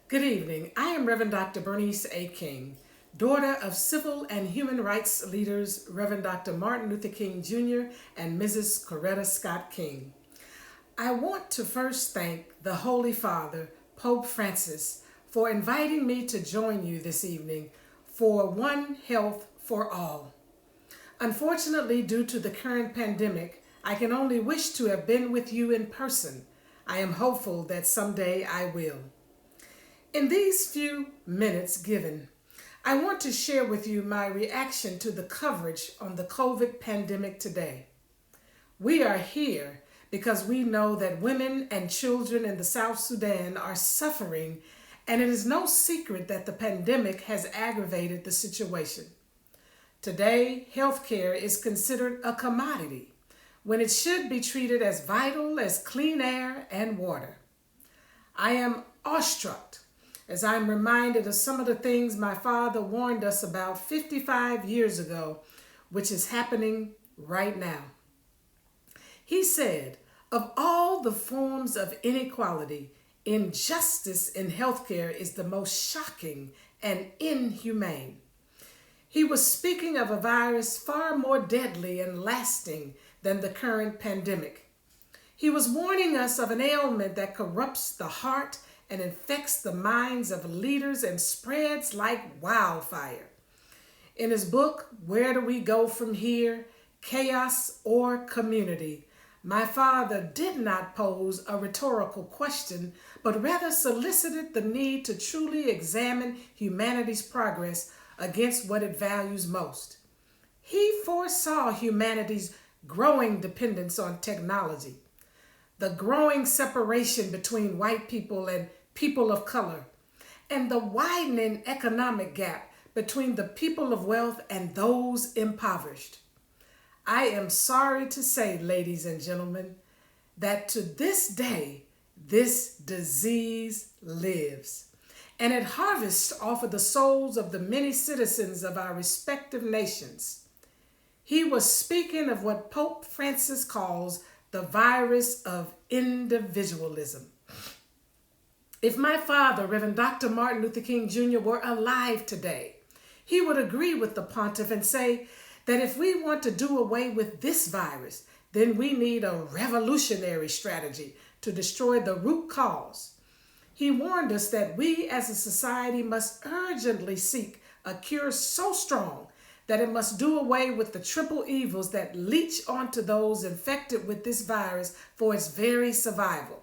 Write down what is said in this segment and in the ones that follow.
Good evening. I am Reverend Dr. Bernice A. King, daughter of civil and human rights leaders Reverend Dr. Martin Luther King Jr. and Mrs. Coretta Scott King. I want to first thank the Holy Father, Pope Francis, for inviting me to join you this evening for One Health for All. Unfortunately, due to the current pandemic, I can only wish to have been with you in person. I am hopeful that someday I will. In these few minutes given, I want to share with you my reaction to the coverage on the COVID pandemic today. We are here because we know that women and children in the South Sudan are suffering, and it is no secret that the pandemic has aggravated the situation. Today, healthcare is considered a commodity when it should be treated as vital as clean air and water. I am awestruck as I'm reminded of some of the things my father warned us about 55 years ago, which is happening right now. He said, of all the forms of inequality, injustice in healthcare is the most shocking and inhumane. He was speaking of a virus far more deadly and lasting than the current pandemic. He was warning us of an ailment that corrupts the heart and infects the minds of leaders and spreads like wildfire. In his book, Where Do We Go From Here? Chaos or Community, my father did not pose a rhetorical question, but rather solicited the need to truly examine humanity's progress against what it values most. He foresaw humanity's growing dependence on technology, the growing separation between white people and people of color, and the widening economic gap between the people of wealth and those impoverished. I am sorry to say, ladies and gentlemen, that to this day, this disease lives, and it harvests off of the souls of the many citizens of our respective nations. He was speaking of what Pope Francis calls the virus of individualism. If my father, Reverend Dr. Martin Luther King Jr., were alive today, he would agree with the pontiff and say that if we want to do away with this virus, then we need a revolutionary strategy to destroy the root cause. He warned us that we as a society must urgently seek a cure so strong that it must do away with the triple evils that leach onto those infected with this virus for its very survival.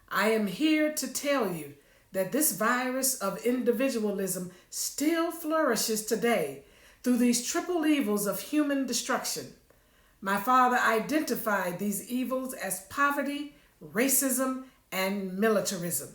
I am here to tell you that this virus of individualism still flourishes today through these triple evils of human destruction. My father identified these evils as poverty, racism, and militarism.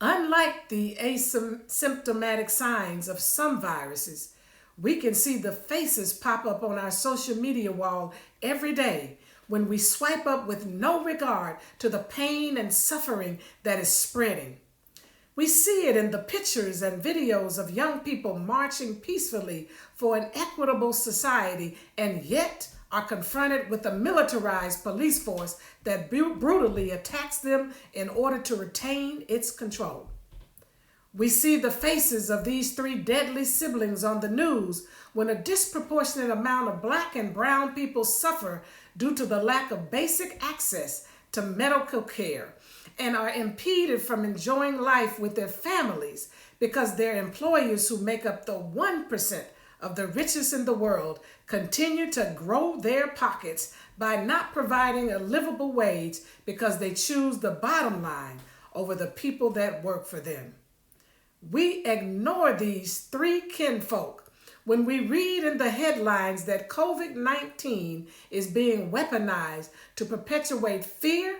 Unlike the asymptomatic signs of some viruses, we can see the faces pop up on our social media wall every day when we swipe up with no regard to the pain and suffering that is spreading. We see it in the pictures and videos of young people marching peacefully for an equitable society, and yet are confronted with a militarized police force that brutally attacks them in order to retain its control. We see the faces of these three deadly siblings on the news when a disproportionate amount of Black and brown people suffer due to the lack of basic access to medical care and are impeded from enjoying life with their families because their employers, who make up the 1% of the richest in the world, continue to grow their pockets by not providing a livable wage because they choose the bottom line over the people that work for them. We ignore these three kinfolk when we read in the headlines that COVID-19 is being weaponized to perpetuate fear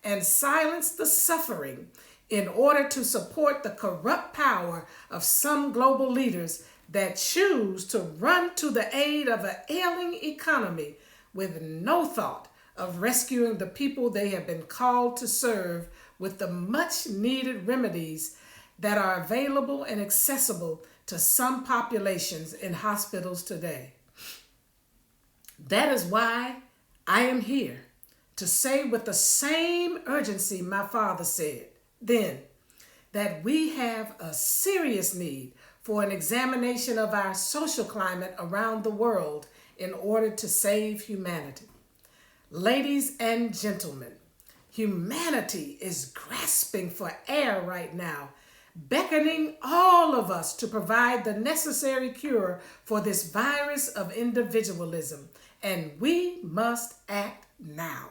and silence the suffering in order to support the corrupt power of some global leaders that choose to run to the aid of an ailing economy with no thought of rescuing the people they have been called to serve with the much needed remedies that are available and accessible to some populations in hospitals today. That is why I am here to say with the same urgency my father said then, that we have a serious need for an examination of our social climate around the world in order to save humanity. Ladies and gentlemen, humanity is grasping for air right now, beckoning all of us to provide the necessary cure for this virus of individualism, and we must act now.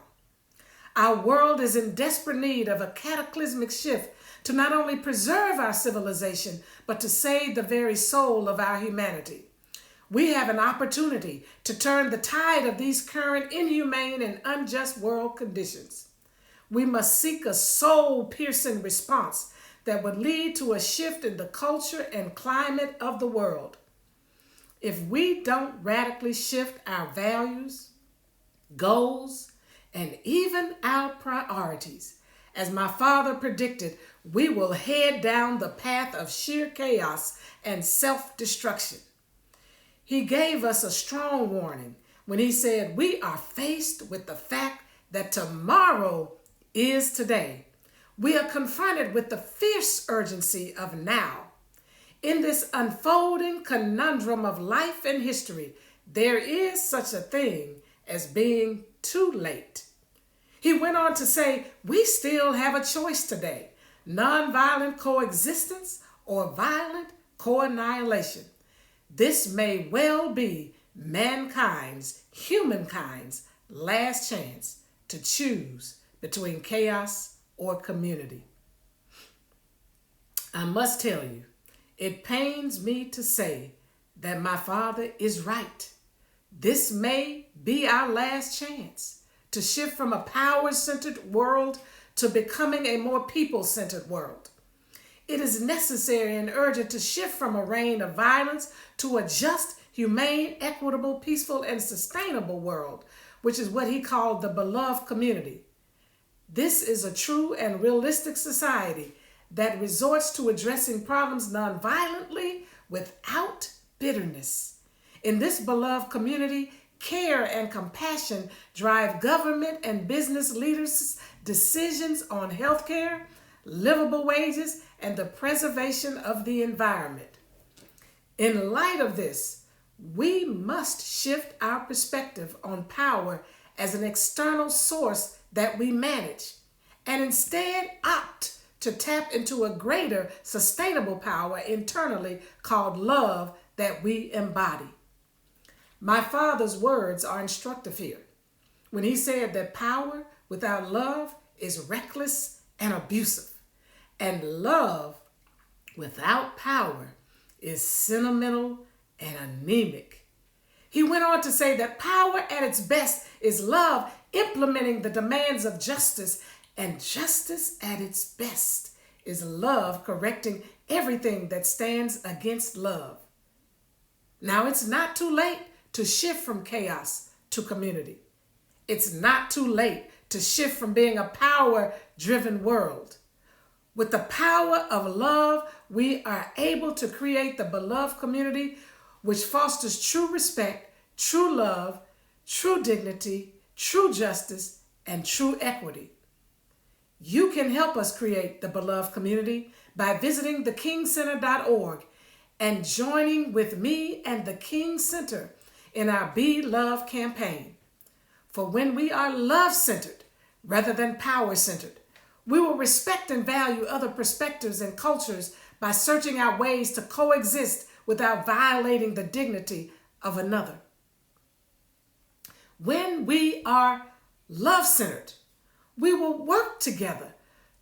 Our world is in desperate need of a cataclysmic shift to not only preserve our civilization, but to save the very soul of our humanity. We have an opportunity to turn the tide of these current inhumane and unjust world conditions. We must seek a soul-piercing response that would lead to a shift in the culture and climate of the world. If we don't radically shift our values, goals, and even our priorities, as my father predicted, we will head down the path of sheer chaos and self-destruction. He gave us a strong warning when he said we are faced with the fact that tomorrow is today. We are confronted with the fierce urgency of now. In this unfolding conundrum of life and history, there is such a thing as being too late. He went on to say, we still have a choice today: nonviolent coexistence or violent co-annihilation. This may well be humankind's last chance to choose between chaos or community. I must tell you, it pains me to say that my father is right. This may be our last chance to shift from a power-centered world to becoming a more people-centered world. It is necessary and urgent to shift from a reign of violence to a just, humane, equitable, peaceful, and sustainable world, which is what he called the beloved community. This is a true and realistic society that resorts to addressing problems nonviolently without bitterness. In this beloved community, care and compassion drive government and business leaders' decisions on healthcare, livable wages, and the preservation of the environment. In light of this, we must shift our perspective on power as an external source that we manage, and instead opt to tap into a greater sustainable power internally called love that we embody. My father's words are instructive here when he said that power without love is reckless and abusive, and love without power is sentimental and anemic. He went on to say that power at its best is love implementing the demands of justice, and justice at its best is love correcting everything that stands against love. Now, it's not too late to shift from chaos to community. It's not too late to shift from being a power-driven world. With the power of love, we are able to create the beloved community which fosters true respect, true love, true dignity, true justice, and true equity. You can help us create the beloved community by visiting thekingcenter.org and joining with me and the King Center in our Be Love campaign. For when we are love-centered rather than power-centered, we will respect and value other perspectives and cultures by searching out ways to coexist without violating the dignity of another. When we are love-centered, we will work together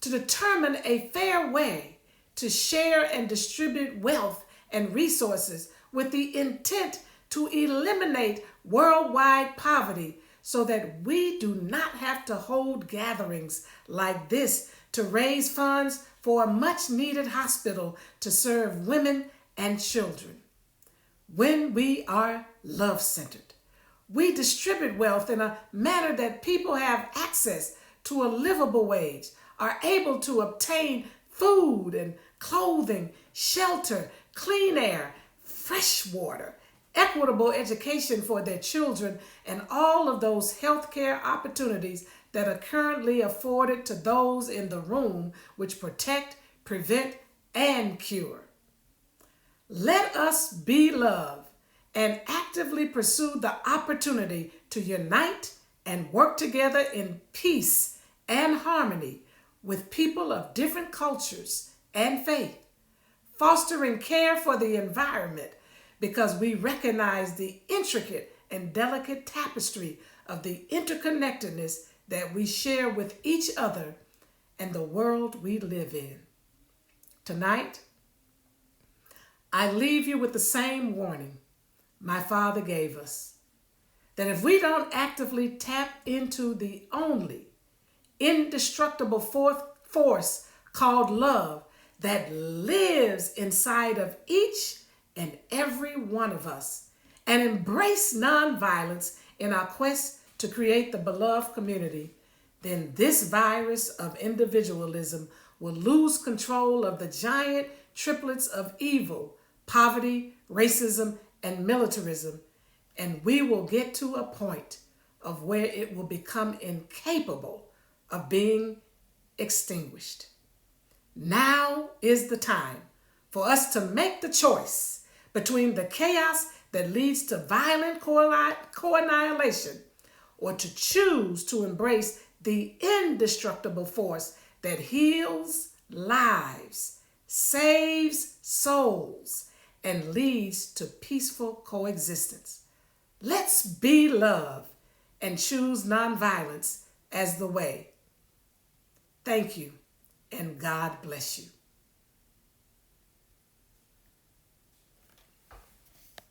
to determine a fair way to share and distribute wealth and resources with the intent to eliminate worldwide poverty so that we do not have to hold gatherings like this to raise funds for a much-needed hospital to serve women and children. When we are love-centered, we distribute wealth in a manner that people have access to a livable wage, are able to obtain food and clothing, shelter, clean air, fresh water, equitable education for their children, and all of those healthcare opportunities that are currently afforded to those in the room which protect, prevent, and cure. Let us be love and actively pursue the opportunity to unite and work together in peace and harmony with people of different cultures and faith, fostering care for the environment because we recognize the intricate and delicate tapestry of the interconnectedness that we share with each other and the world we live in. Tonight, I leave you with the same warning my father gave us, that if we don't actively tap into the only indestructible force called love that lives inside of each and every one of us, and embrace nonviolence in our quest to create the beloved community, then this virus of individualism will lose control of the giant triplets of evil, poverty, racism, and militarism, and we will get to a point of where it will become incapable of being extinguished. Now is the time for us to make the choice between the chaos that leads to violent co-annihilation, or to choose to embrace the indestructible force that heals lives, saves souls, and leads to peaceful coexistence. Let's be love and choose nonviolence as the way. Thank you, and God bless you.